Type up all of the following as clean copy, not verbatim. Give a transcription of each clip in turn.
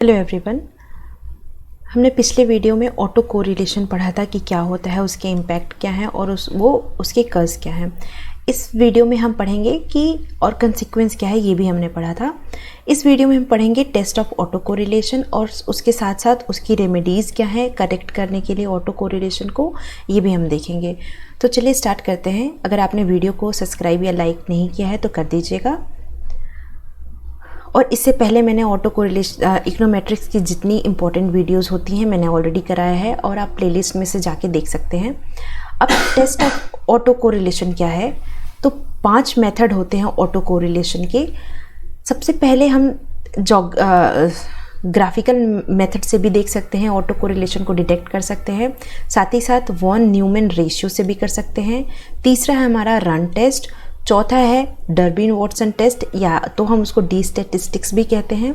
Hello everyone. हमने पिछले video में ऑटो कोरिलेशन पढ़ा था कि क्या होता है, उसके इम्पैक्ट क्या हैं और उसके कर्ज क्या हैं। इस वीडियो में हम पढ़ेंगे कि और कंसिक्वेंस क्या है, ये भी हमने पढ़ा था। इस वीडियो में हम पढ़ेंगे टेस्ट ऑफ ऑटो कोरिलेशन और उसके साथ साथ उसकी रेमेडीज़ क्या है करेक्ट करने के लिए ऑटो कोरिलेशन को, ये भी हम देखेंगे। तो चलिए स्टार्ट करते हैं। अगर आपने वीडियो को सब्सक्राइब या लाइक नहीं किया है तो कर दीजिएगा। और इससे पहले मैंने ऑटो कोरिलेशन इकोनोमेट्रिक्स की जितनी इंपॉर्टेंट वीडियोस होती हैं मैंने ऑलरेडी कराया है और आप प्लेलिस्ट में से जाके देख सकते हैं। अब टेस्ट ऑफ ऑटो कोरिलेशन क्या है, तो 5 मेथड होते हैं ऑटो कोरिलेशन के। सबसे पहले हम ग्राफिकल मेथड से भी देख सकते हैं, ऑटो कोरिलेशन को डिटेक्ट कर सकते हैं। साथ ही साथ वॉन न्यूमैन रेशियो से भी कर सकते हैं। तीसरा है हमारा रन टेस्ट। चौथा है डर्बिन वॉटसन टेस्ट, या तो हम उसको डी स्टैटिस्टिक्स भी कहते हैं।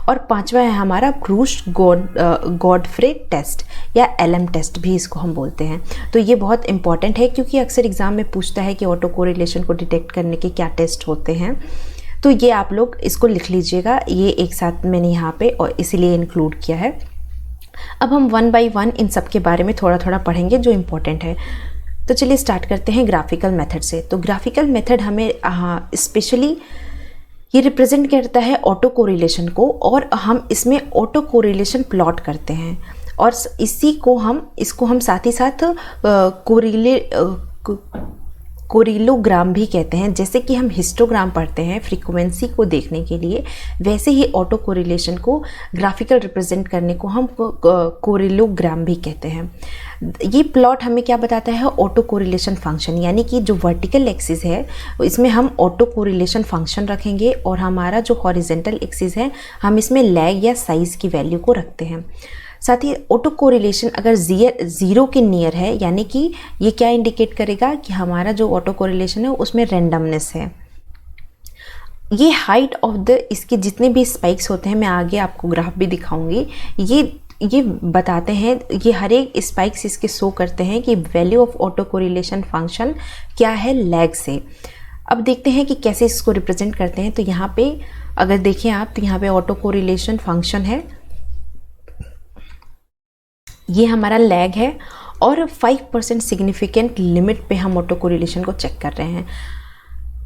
और पांचवा है हमारा ब्रूश गॉडफ्रे टेस्ट या एलएम टेस्ट भी इसको हम बोलते हैं। तो ये बहुत इंपॉर्टेंट है क्योंकि अक्सर एग्जाम में पूछता है कि ऑटो कोरिलेशन को डिटेक्ट करने के क्या टेस्ट होते हैं। तो ये आप लोग इसको लिख लीजिएगा, ये एक साथ मैंने यहाँ पे और इसीलिए इंक्लूड किया है। अब हम 1 बाय 1 इन सब के बारे में थोड़ा थोड़ा पढ़ेंगे जो इम्पोर्टेंट है। तो चलिए स्टार्ट करते हैं ग्राफिकल मेथड से। तो ग्राफिकल मेथड हमें स्पेशली ये रिप्रेजेंट करता है ऑटो कोरिलेशन को, और हम इसमें ऑटो कोरिलेशन प्लॉट करते हैं और इसको हम साथ ही साथ कोरिलोग्राम भी कहते हैं। जैसे कि हम हिस्टोग्राम पढ़ते हैं फ्रीक्वेंसी को देखने के लिए, वैसे ही ऑटो कोरिलेशन को ग्राफिकल रिप्रेजेंट करने को हम कोरिलोग्राम भी कहते हैं। ये प्लॉट हमें क्या बताता है, ऑटो कोरिलेशन फंक्शन, यानी कि जो वर्टिकल एक्सिस है इसमें हम ऑटो कोरिलेशन फंक्शन रखेंगे और हमारा जो हॉरिजेंटल एक्सिस है हम इसमें लैग या साइज की वैल्यू को रखते हैं। साथ ही ऑटो कोरिलेशन अगर ज़ीरो के नियर है, यानी कि ये क्या इंडिकेट करेगा कि हमारा जो ऑटो कोरिलेशन है उसमें रैंडमनेस है। ये हाइट ऑफ द इसके जितने भी स्पाइक्स होते हैं, मैं आगे आपको ग्राफ भी दिखाऊंगी, ये बताते हैं, ये हर एक स्पाइक्स इसके शो करते हैं कि value of auto correlation function क्या है लैग से। अब देखते हैं कि कैसे इसको रिप्रेजेंट करते हैं। तो यहाँ पे अगर देखें आप, तो यहाँ पे ऑटो कोरिलेशन फंक्शन है, ये हमारा लैग है और 5% सिग्निफिकेंट लिमिट पे हम ऑटो कोरिलेशन को चेक कर रहे हैं।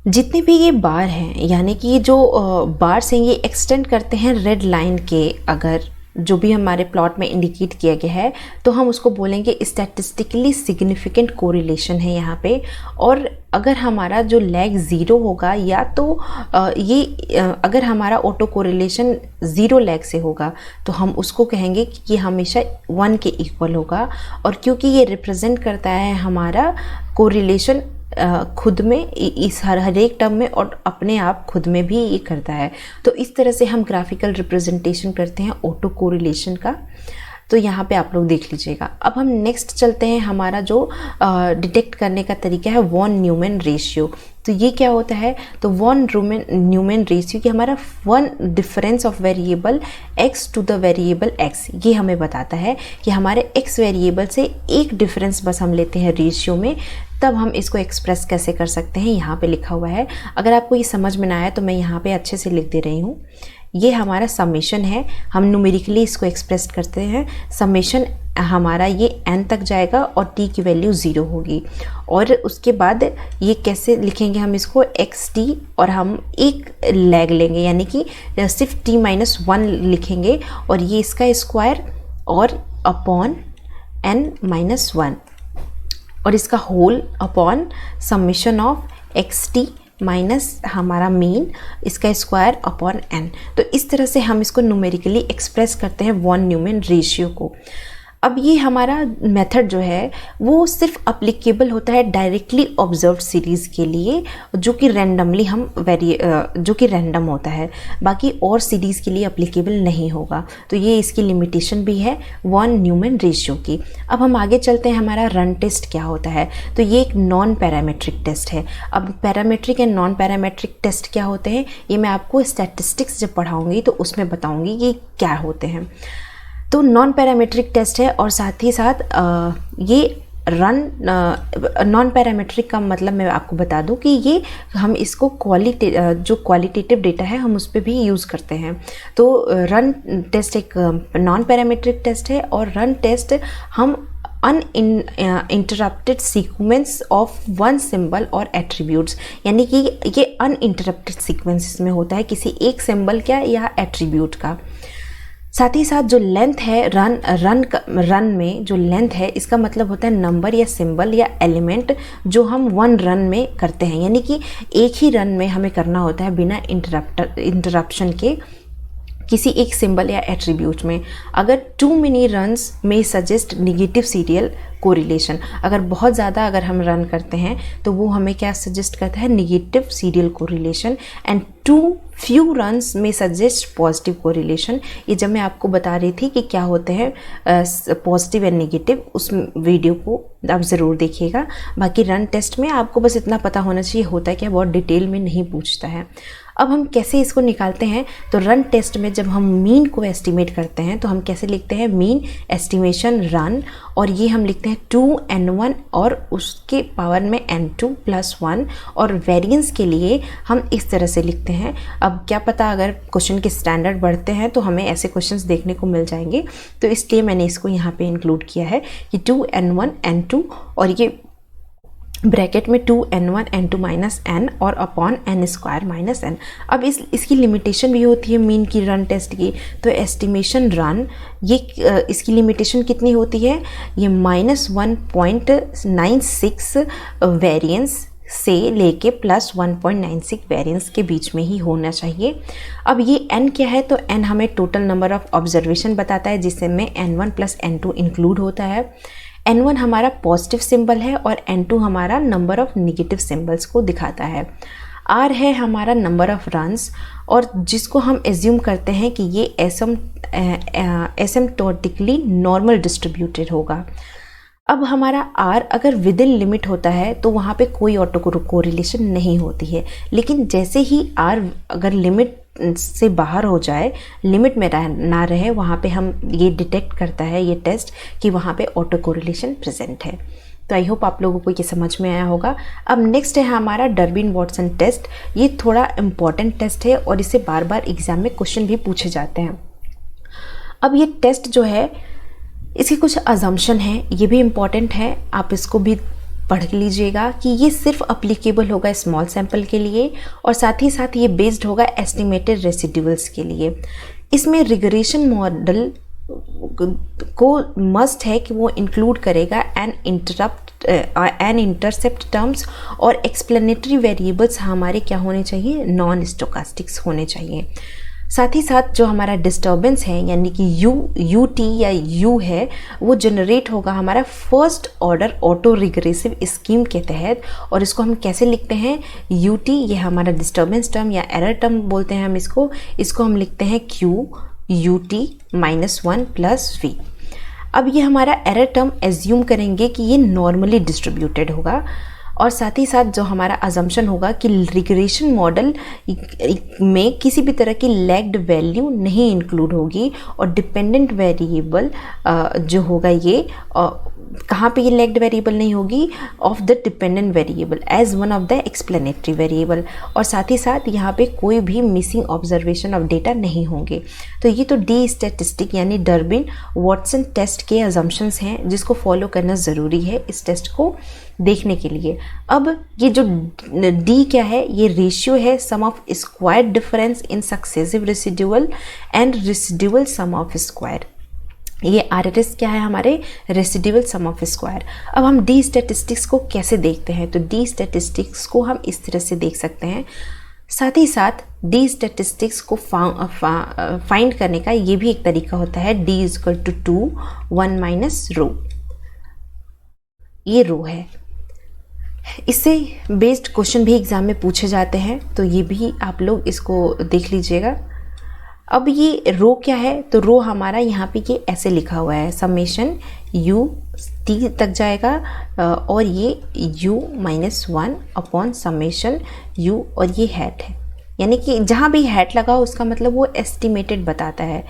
जितने भी ये बार हैं, यानी कि ये जो बार्स हैं ये एक्सटेंड करते हैं रेड लाइन के, अगर जो भी हमारे प्लॉट में इंडिकेट किया गया है तो हम उसको बोलेंगे स्टैटिस्टिकली सिग्निफिकेंट कोरिलेशन है यहाँ पे। और अगर हमारा जो लैग ज़ीरो होगा, या तो अगर हमारा ऑटो कोरिलेशन ज़ीरो लैग से होगा तो हम उसको कहेंगे कि ये हमेशा 1 के इक्वल होगा। और क्योंकि ये रिप्रेजेंट करता है हमारा कोरिलेशन खुद में, इस हर एक टर्म में और अपने आप खुद में भी ये करता है। तो इस तरह से हम ग्राफिकल रिप्रेजेंटेशन करते हैं ऑटो कोरिलेशन का। तो यहाँ पे आप लोग देख लीजिएगा। अब हम नेक्स्ट चलते हैं, हमारा जो डिटेक्ट करने का तरीका है वॉन न्यूमैन रेशियो। तो ये क्या होता है, तो वॉन न्यूमैन रेशियो कि हमारा one difference of variable x to the variable x, ये हमें बताता है कि हमारे x वेरिएबल से एक डिफरेंस बस हम लेते हैं रेशियो में, तब हम इसको एक्सप्रेस कैसे कर सकते हैं, यहाँ पे लिखा हुआ है। अगर आपको ये समझ में ना आया तो मैं यहाँ पे अच्छे से लिख दे रही हूँ। ये हमारा समेशन है, हम न्यूमेरिकली इसको एक्सप्रेस करते हैं। समेशन हमारा ये n तक जाएगा और t की वैल्यू 0 होगी। और उसके बाद ये कैसे लिखेंगे हम इसको, xt, और हम एक लैग लेंगे, यानी कि सिर्फ t-1 लिखेंगे और ये इसका स्क्वायर और अपॉन n-1 और इसका whole upon summation of xt minus हमारा मीन, इसका स्क्वायर अपॉन n। तो इस तरह से हम इसको न्यूमेरिकली एक्सप्रेस करते हैं वॉन न्यूमैन रेशियो को। अब ये हमारा मेथड जो है वो सिर्फ अप्लीकेबल होता है डायरेक्टली ऑब्जर्व्ड सीरीज़ के लिए, जो कि रैंडमली जो कि रैंडम होता है, बाकी और सीरीज़ के लिए अप्लीकेबल नहीं होगा। तो ये इसकी लिमिटेशन भी है वॉन न्यूमैन रेशियो की। अब हम आगे चलते हैं, हमारा रन टेस्ट क्या होता है। तो ये एक नॉन पैरामेट्रिक टेस्ट है। अब parametric and non parametric test क्या होते हैं, ये मैं आपको स्टैटिस्टिक्स जब पढ़ाऊँगी तो उसमें बताऊँगी कि क्या होते हैं। तो नॉन पैरामेट्रिक टेस्ट है और साथ ही साथ ये रन नॉन पैरामीट्रिक का मतलब मैं आपको बता दूं कि ये हम इसको जो क्वालिटेटिव डेटा है हम उस पर भी यूज़ करते हैं। तो रन टेस्ट एक नॉन पैरामीट्रिक टेस्ट है और रन टेस्ट हम uninterrupted sequence of one symbol और एट्रीब्यूट्स, यानी कि ये अनइंटरप्टेड सीक्वेंस इसमें होता है किसी एक सिंबल का या एट्रीब्यूट का। साथ ही साथ जो लेंथ है रन में जो लेंथ है इसका मतलब होता है नंबर या सिंबल या एलिमेंट जो हम वन रन में करते हैं, यानी कि एक ही रन में हमें करना होता है बिना इंटरप्शन के किसी एक सिंबल या एट्रीब्यूट में। अगर टू मेनी रन्स में सजेस्ट निगेटिव सीरियल कोरिलेशन, अगर बहुत ज़्यादा अगर हम रन करते हैं तो वो हमें क्या सजेस्ट करता है, negative serial correlation. And too few runs में सजेस्ट पॉजिटिव कोरिलेशन। ये जब मैं आपको बता रही थी कि क्या होते हैं पॉजिटिव एंड नेगेटिव, उस वीडियो को आप ज़रूर देखिएगा। बाकी रन टेस्ट में आपको बस इतना पता होना चाहिए होता है क्या, बहुत डिटेल में नहीं पूछता है। अब हम कैसे इसको निकालते हैं, तो रन टेस्ट में जब हम मीन को एस्टिमेट करते हैं तो हम कैसे लिखते हैं, मीन एस्टिमेशन रन, और ये हम लिखते हैं 2n1 और उसके पावर में n2 + 1, और वेरिएंस के लिए हम इस तरह से लिखते हैं। अब क्या पता अगर क्वेश्चन के स्टैंडर्ड बढ़ते हैं तो हमें ऐसे क्वेश्चंस देखने को मिल जाएंगे, तो इसलिए मैंने इसको यहाँ पे इंक्लूड किया है कि 2n1 n2 और ये ब्रैकेट में 2n1 n2 - n और अपॉन n² - n। अब इसकी लिमिटेशन भी होती है मीन की रन टेस्ट की, तो एस्टिमेशन रन ये इसकी लिमिटेशन कितनी होती है, ये -1.96 वेरिएंस से लेके +1.96 वेरिएंस के बीच में ही होना चाहिए। अब ये n क्या है, तो n हमें टोटल नंबर ऑफ ऑब्जर्वेशन बताता है जिसमें n1 + n2 इंक्लूड होता है। n1 हमारा पॉजिटिव सिंबल है और n2 हमारा नंबर ऑफ निगेटिव सिंबल्स को दिखाता है। r है हमारा नंबर ऑफ रन्स, और जिसको हम एज्यूम करते हैं कि ये एसिम्प्टोटिकली नॉर्मल डिस्ट्रीब्यूटेड होगा। अब हमारा r अगर विद इन लिमिट होता है तो वहाँ पे कोई ऑटो कोरिलेशन नहीं होती है, लेकिन जैसे ही r अगर लिमिट से बाहर हो जाए, लिमिट में ना रहे, वहाँ पे हम ये डिटेक्ट करता है ये टेस्ट कि वहाँ पे ऑटो कोरिलेशन प्रेजेंट है। तो आई होप आप लोगों को ये समझ में आया होगा। अब नेक्स्ट है हमारा डर्बिन-वाटसन टेस्ट। ये थोड़ा इम्पॉर्टेंट टेस्ट है और इससे बार बार एग्जाम में क्वेश्चन भी पूछे जाते हैं। अब ये टेस्ट जो है इसके कुछ अजम्पशन है, ये भी इम्पॉर्टेंट है, आप इसको भी पढ़ लीजिएगा कि ये सिर्फ अप्लीकेबल होगा स्मॉल सैंपल के लिए, और साथ ही साथ ये बेस्ड होगा एस्टिमेटेड रेसिड्यूल्स के लिए। इसमें रिग्रेशन मॉडल को मस्ट है कि वो इंक्लूड करेगा एन इंटरसेप्ट टर्म्स, और एक्सप्लेनेटरी वेरिएबल्स हमारे क्या होने चाहिए, नॉन स्टोकास्टिक्स होने चाहिए। साथ ही साथ जो हमारा डिस्टर्बेंस है यानी कि यू टी या यू है, वो जनरेट होगा हमारा first order auto regressive scheme के तहत, और इसको हम कैसे लिखते हैं, यू टी ये हमारा डिस्टर्बेंस टर्म या एरर टर्म बोलते हैं हम इसको हम लिखते हैं क्यू यू टी -1 + v। अब ये हमारा एरर टर्म एज्यूम करेंगे कि ये नॉर्मली डिस्ट्रीब्यूटेड होगा, और साथ ही साथ जो हमारा अजम्पशन होगा कि रिग्रेशन मॉडल में किसी भी तरह की लैग्ड वैल्यू नहीं इंक्लूड होगी, और डिपेंडेंट वेरिएबल जो होगा ये कहाँ पे ये लैग्ड वेरिएबल नहीं होगी, of the dependent variable as one of the explanatory variable, और साथ ही साथ यहाँ पे कोई भी मिसिंग ऑब्जर्वेशन ऑफ डेटा नहीं होंगे। तो ये तो डी स्टैटिस्टिक यानी डर्बिन-वाटसन टेस्ट के अजम्पशंस हैं जिसको फॉलो करना ज़रूरी है इस टेस्ट को देखने के लिए। अब ये जो डी क्या है, ये रेशियो है sum of square difference in successive residual and residual sum of square. ये आरएसएस क्या है, हमारे रेसिड्यूअल सम ऑफ स्क्वायर। अब हम डी स्टैटिस्टिक्स को कैसे देखते हैं, तो डी स्टैटिस्टिक्स को हम इस तरह से देख सकते हैं। साथ ही साथ डी स्टैटिस्टिक्स को फाइंड करने का ये भी एक तरीका होता है, डी = 2 1 - रो, ये रो है। इससे बेस्ड क्वेश्चन भी एग्जाम में पूछे जाते हैं, तो ये भी आप लोग इसको देख लीजिएगा। अब ये रो क्या है, तो रो हमारा यहाँ पे ये ऐसे लिखा हुआ है, समेशन u t तक जाएगा, और ये u -1 अपॉन समेशन u, और ये हैट है, यानी कि जहाँ भी हैट लगा हो उसका मतलब वो एस्टिमेटेड बताता है,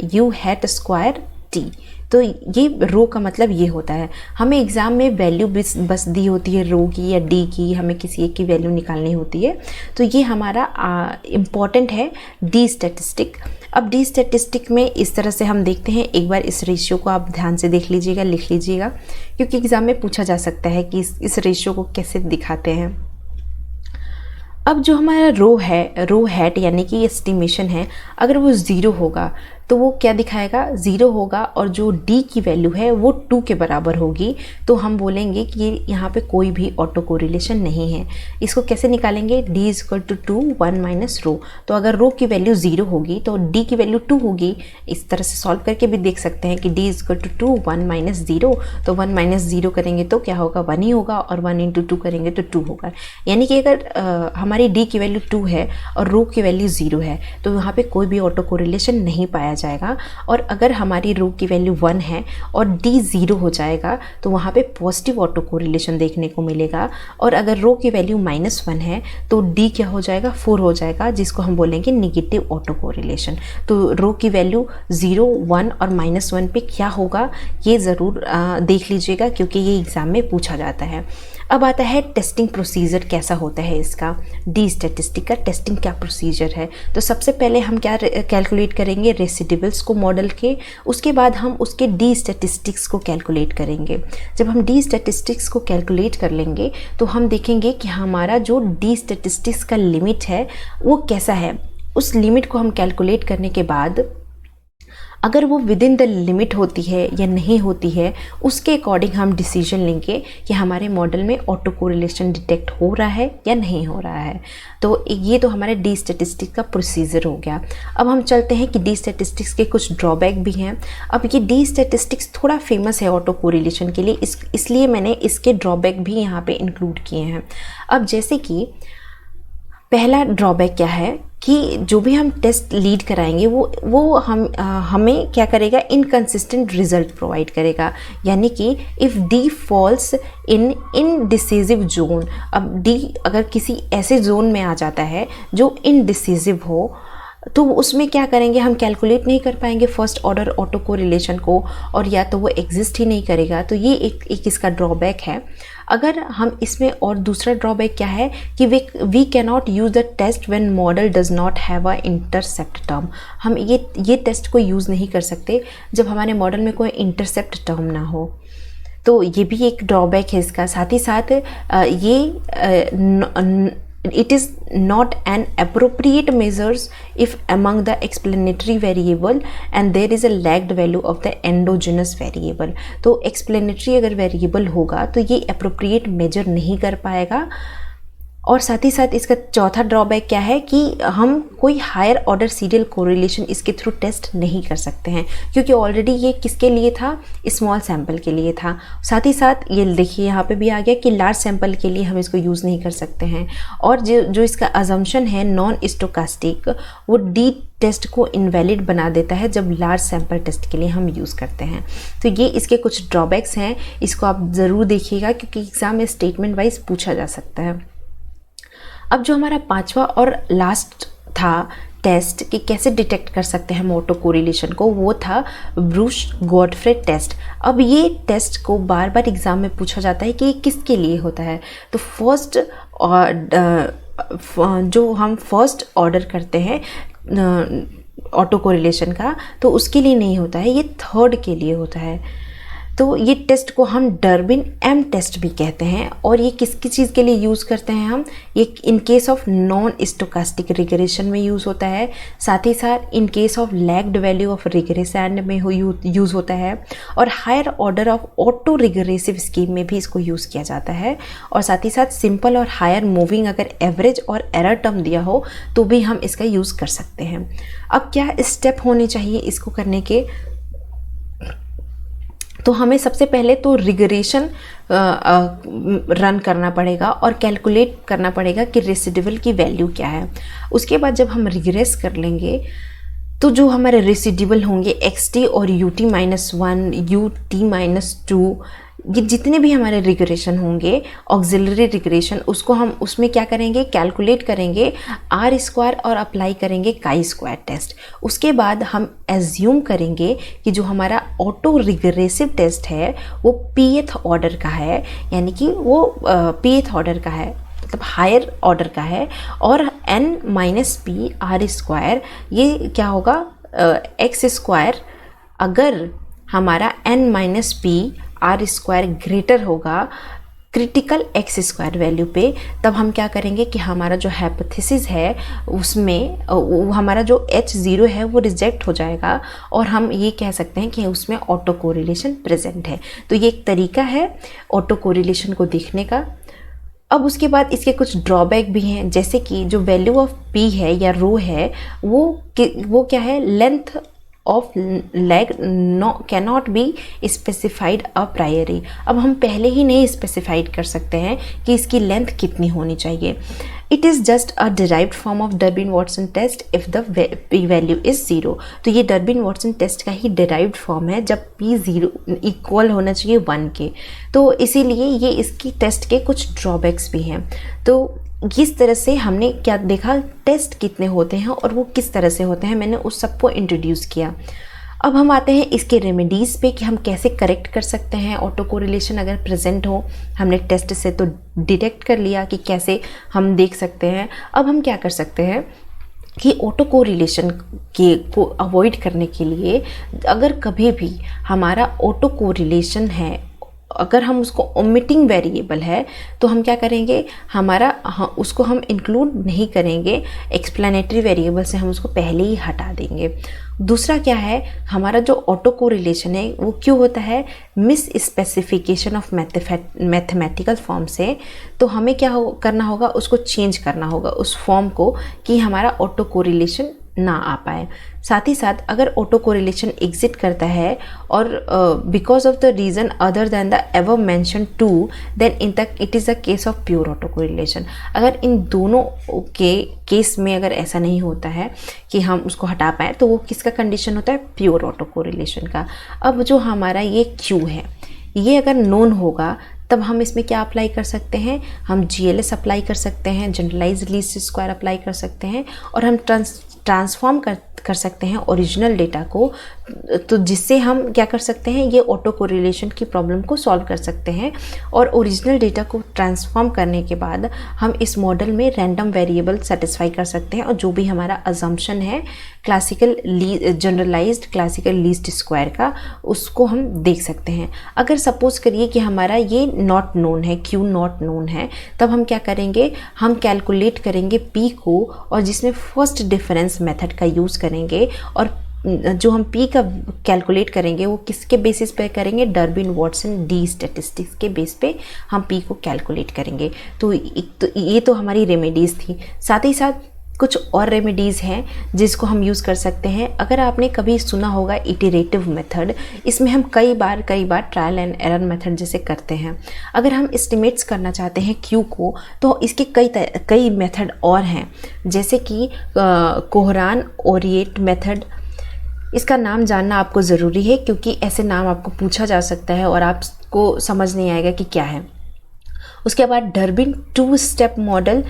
u hat square t T. तो ये रो का मतलब ये होता है। हमें एग्ज़ाम में वैल्यू बस दी होती है रो की या डी की, हमें किसी एक की वैल्यू निकालनी होती है। तो ये हमारा इम्पॉर्टेंट है डी स्टैटिस्टिक। अब डी स्टैटिस्टिक में इस तरह से हम देखते हैं, एक बार इस रेशियो को आप ध्यान से देख लीजिएगा, लिख लीजिएगा, क्योंकि एग्ज़ाम में पूछा जा सकता है कि इस रेशियो को कैसे दिखाते हैं। अब जो हमारा रो हैट यानी कि एस्टिमेशन है, अगर वो ज़ीरो होगा तो वो क्या दिखाएगा, ज़ीरो होगा, और जो डी की वैल्यू है वो 2 के बराबर होगी, तो हम बोलेंगे कि यहाँ पे कोई भी ऑटो कोरिलेशन नहीं है। इसको कैसे निकालेंगे, D is equal to 2 1 minus rho. तो अगर रो की वैल्यू 0 होगी तो डी की वैल्यू 2 होगी। इस तरह से सॉल्व करके भी देख सकते हैं कि D is equal to 2 1 minus 0, तो 1 माइनस 0 करेंगे तो क्या होगा, 1 ही होगा, और 1 इंटू 2 करेंगे तो 2 होगा। यानी कि अगर हमारी डी की वैल्यू 2 है और रो की वैल्यू 0 है तो यहाँ पे कोई भी ऑटो कोरिलेशन नहीं पाया जाएगा। और अगर हमारी रो की वैल्यू 1 है और डी 0 हो जाएगा तो वहाँ पे पॉजिटिव ऑटो कोरिलेशन देखने को मिलेगा। और अगर रो की वैल्यू -1 है तो डी क्या हो जाएगा, 4 हो जाएगा, जिसको हम बोलेंगे निगेटिव ऑटो कोरिलेशन। तो रो की वैल्यू 0 1 और -1 पे क्या होगा ये ज़रूर देख लीजिएगा, क्योंकि ये एग्ज़ाम में पूछा जाता है। अब आता है टेस्टिंग प्रोसीजर कैसा होता है इसका, डी स्टैटिस्टिक का टेस्टिंग क्या प्रोसीजर है। तो सबसे पहले हम क्या कैलकुलेट करेंगे, रेसिडिवल्स को मॉडल के, उसके बाद हम उसके डी स्टैटिस्टिक्स को कैलकुलेट करेंगे। जब हम डी स्टैटिस्टिक्स को कैलकुलेट कर लेंगे तो हम देखेंगे कि हमारा जो डी स्टैटिस्टिक्स का लिमिट है वो कैसा है। उस लिमिट को हम कैलकुलेट करने के बाद अगर वो विद इन द लिमिट होती है या नहीं होती है, उसके अकॉर्डिंग हम डिसीजन लेंगे कि हमारे मॉडल में ऑटो कोरिलेशन डिटेक्ट हो रहा है या नहीं हो रहा है। तो ये तो हमारे डी स्टैटिस्टिक्स का प्रोसीजर हो गया। अब हम चलते हैं कि डी स्टैटिस्टिक्स के कुछ ड्रॉबैक भी हैं। अब ये डी स्टैटिस्टिक्स थोड़ा फेमस है ऑटो कोरिलेशन के लिए, इसलिए मैंने इसके ड्रॉबैक भी यहाँ पे इंक्लूड किए हैं। अब जैसे कि पहला ड्रॉबैक क्या है कि जो भी हम टेस्ट लीड कराएंगे वो हमें क्या करेगा, इनकंसिस्टेंट रिजल्ट प्रोवाइड करेगा। यानी कि if D falls in indecisive zone, अब डी अगर किसी ऐसे जोन में आ जाता है जो इनडिसिसिव हो तो उसमें क्या करेंगे, हम कैलकुलेट नहीं कर पाएंगे फर्स्ट ऑर्डर ऑटो कोरिलेशन को, और या तो वो एग्जिस्ट ही नहीं करेगा। तो ये एक इसका ड्रॉबैक है। अगर हम इसमें और दूसरा ड्रॉबैक क्या है कि we can not use the test when model does not have a intercept term. हम ये टेस्ट को यूज़ नहीं कर सकते जब हमारे मॉडल में कोई इंटरसेप्ट टर्म ना हो। तो ये भी एक ड्रॉबैक है इसका। साथ ही साथ it is not an appropriate measures if among the explanatory variable and there is a lagged value of the endogenous variable। तो explanatory अगर variable होगा तो ये appropriate measure नहीं कर पाएगा। और साथ ही साथ इसका चौथा ड्रॉबैक क्या है कि हम कोई हायर ऑर्डर सीरियल कोरिलेशन इसके थ्रू टेस्ट नहीं कर सकते हैं, क्योंकि ऑलरेडी ये किसके लिए था, स्मॉल सैंपल के लिए था। साथ ही साथ ये देखिए यहाँ पे भी आ गया कि लार्ज सैंपल के लिए हम इसको यूज़ नहीं कर सकते हैं। और जो इसका अजम्पशन है नॉन स्टोकास्टिक, वो डी टेस्ट को इनवैलिड बना देता है जब लार्ज सैंपल टेस्ट के लिए हम यूज़ करते हैं। तो ये इसके कुछ ड्रॉबैक्स हैं, इसको आप ज़रूर देखिएगा क्योंकि एग्ज़ाम में स्टेटमेंट वाइज पूछा जा सकता है। अब जो हमारा पांचवा और लास्ट था टेस्ट कि कैसे डिटेक्ट कर सकते हैं हम ऑटो कोरिलेशन को, वो था ब्रूश गॉडफ्रे टेस्ट। अब ये टेस्ट को बार बार एग्ज़ाम में पूछा जाता है कि ये किसके लिए होता है। तो फर्स्ट जो हम फर्स्ट ऑर्डर करते हैं ऑटो कोरिलेशन का, तो उसके लिए नहीं होता है, ये थर्ड के लिए होता है। तो ये टेस्ट को हम डर्बिन एम टेस्ट भी कहते हैं। और ये किसकी चीज़ के लिए यूज़ करते हैं हम, ये in case of non stochastic regression में यूज़ होता है। साथ ही साथ in case of lagged value of regressand में यूज़ होता है। और higher order of auto regressive scheme में भी इसको यूज़ किया जाता है। और साथ ही साथ सिंपल और हायर मूविंग अगर एवरेज और एरर टर्म दिया हो तो भी हम इसका यूज़ कर सकते हैं। अब क्या स्टेप होने चाहिए इसको करने के, तो हमें सबसे पहले तो रिग्रेशन रन करना पड़ेगा और कैलकुलेट करना पड़ेगा कि रेसिडिवल की वैल्यू क्या है। उसके बाद जब हम रिग्रेस कर लेंगे तो जो हमारे रेसिडिवल होंगे XT और UT-1, UT-2, ये जितने भी हमारे रिग्रेशन होंगे ऑक्सिलरी रिग्रेशन, उसको हम उसमें क्या करेंगे, कैलकुलेट करेंगे आर स्क्वायर और अप्लाई करेंगे काई स्क्वायर टेस्ट। उसके बाद हम एज्यूम करेंगे कि जो हमारा ऑटो रिग्रेसिव टेस्ट है वो पीएथ ऑर्डर का है, यानी कि वो पीएथ ऑर्डर का है, मतलब हायर ऑर्डर का है, और n minus P R square ये क्या होगा, एक्स स्क्वायर। अगर हमारा n minus P R square greater होगा क्रिटिकल एक्स स्क्वायर वैल्यू पे, तब हम क्या करेंगे कि हमारा जो हाइपोथेसिस है उसमें हमारा जो H0 है वो रिजेक्ट हो जाएगा और हम ये कह सकते हैं कि उसमें ऑटो कोरिलेशन प्रेजेंट है। तो ये एक तरीका है ऑटो कोरिलेशन को देखने का। अब उसके बाद इसके कुछ ड्रॉबैक भी हैं, जैसे कि जो वैल्यू ऑफ P है या रो है वो क्या है, length of leg cannot be specified a priori. अब हम पहले ही नहीं स्पेसिफाइड कर सकते हैं कि इसकी लेंथ कितनी होनी चाहिए। It is just a derived form of Durbin Watson test if the P value is 0। तो ये डर्बिन वॉटसन टेस्ट का ही डिराइव्ड फॉर्म है जब P 0 इक्वल होना चाहिए 1 के। तो इसीलिए ये इसकी टेस्ट के कुछ ड्रॉबैक्स भी हैं। तो इस तरह से हमने क्या देखा, टेस्ट कितने होते हैं और वो किस तरह से होते हैं, मैंने उस सबको इंट्रोड्यूस किया। अब हम आते हैं इसके रेमेडीज़ पे कि हम कैसे करेक्ट कर सकते हैं ऑटो कोरिलेशन अगर प्रेजेंट हो। हमने टेस्ट से तो डिटेक्ट कर लिया कि कैसे हम देख सकते हैं। अब हम क्या कर सकते हैं कि ऑटो कोरिलेशन को अवॉइड करने के लिए अगर कभी भी हमारा ऑटो कोरिलेशन है, अगर हम उसको ओमिटिंग वेरिएबल है, तो हम क्या करेंगे, उसको हम इंक्लूड नहीं करेंगे, एक्सप्लेनेटरी वेरिएबल से हम उसको पहले ही हटा देंगे। दूसरा क्या है, हमारा जो ऑटो कोरिलेशन है वो क्यों होता है, miss specification of mathematical form से। तो हमें क्या करना होगा, उसको चेंज करना होगा उस फॉर्म को कि हमारा ऑटो कोरिलेशन ना आ पाए। साथ ही साथ अगर ऑटो कोरिलेशन एग्जिट करता है और because of the reason other than the aforementioned two, then it is a case of pure autocorrelation. अगर इन दोनों के केस में अगर ऐसा नहीं होता है कि हम उसको हटा पाएँ, तो वो किसका कंडीशन होता है, प्योर ऑटो कोरिलेशन का। अब जो हमारा ये क्यू है, ये अगर नोन होगा तब हम इसमें क्या अप्लाई कर सकते हैं, हम GLS अप्लाई कर सकते हैं, जनरलाइज्ड लीस्ट स्क्वायर अप्लाई कर सकते हैं, और हम ट्रांसफॉर्म कर सकते हैं ओरिजिनल डेटा को, तो जिससे हम क्या कर सकते हैं, ये ऑटो कोरिलेशन की प्रॉब्लम को सॉल्व कर सकते हैं। और ओरिजिनल डेटा को ट्रांसफॉर्म करने के बाद हम इस मॉडल में रैंडम वेरिएबल सेटिस्फाई कर सकते हैं, और जो भी हमारा अजम्पशन है जनरलाइज्ड क्लासिकल लीस्ट स्क्वायर का, उसको हम देख सकते हैं। अगर सपोज करिए कि हमारा ये नॉट नोन है, क्यू नॉट नोन है, तब हम क्या करेंगे, हम कैलकुलेट करेंगे P को, और जिसमें फर्स्ट डिफरेंस मेथड का यूज़ करेंगे, और जो हम P का कैलकुलेट करेंगे वो किसके बेसिस पे करेंगे, डर्बिन वॉटसन डी स्टैटिस्टिक्स के बेस पे हम P को कैलकुलेट करेंगे। तो ये तो हमारी रेमेडीज़ थी। साथ ही साथ कुछ और रेमेडीज़ हैं जिसको हम यूज़ कर सकते हैं। अगर आपने कभी सुना होगा इटरेटिव मेथड, इसमें हम कई बार ट्रायल एंड एरर मेथड जैसे करते हैं। अगर हम एस्टिमेट्स करना चाहते हैं क्यू को, तो इसके कई मेथड और हैं, जैसे कि कोहरान ओरिएट मेथड। इसका नाम जानना आपको ज़रूरी है, क्योंकि ऐसे नाम आपको पूछा जा सकता है और आपको समझ नहीं आएगा कि क्या है। उसके बाद डर्बिन 2 स्टेप मॉडल,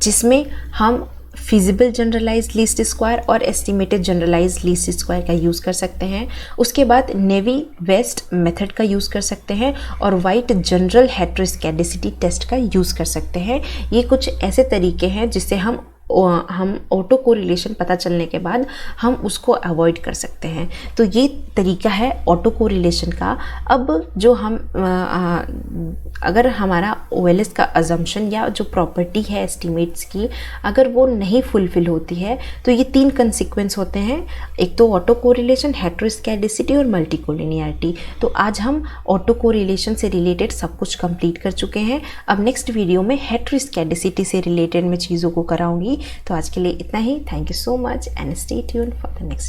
जिसमें हम फिजिबल जनरलाइज्ड लीस्ट स्क्वायर और एस्टिमेटेड जनरलाइज्ड लीस्ट स्क्वायर का यूज़ कर सकते हैं। उसके बाद नेवी वेस्ट मेथड का यूज़ कर सकते हैं, और वाइट जनरल हेटेरोस्केडेसिटी टेस्ट का यूज़ कर सकते हैं। ये कुछ ऐसे तरीके हैं जिससे हम ऑटो कोरिलेशन पता चलने के बाद हम उसको अवॉइड कर सकते हैं। तो ये तरीका है ऑटो कोरिलेशन का। अब जो हम अगर हमारा OLS का अजम्पशन या जो प्रॉपर्टी है एस्टिमेट्स की, अगर वो नहीं फुलफिल होती है, तो ये 3 कंसिक्वेंस होते हैं, एक तो ऑटो कोरिलेशन, हेटेरोस्केडेसिटी और मल्टीकोलिनियरिटी। तो आज हम ऑटो कोरिलेशन से रिलेटेड सब कुछ कंप्लीट कर चुके हैं। अब नेक्स्ट वीडियो में हेटेरोस्केडेसिटी से रिलेटेड मैं चीज़ों को कराऊंगी। तो आज के लिए इतना ही। Thank you so much and stay tuned for the next.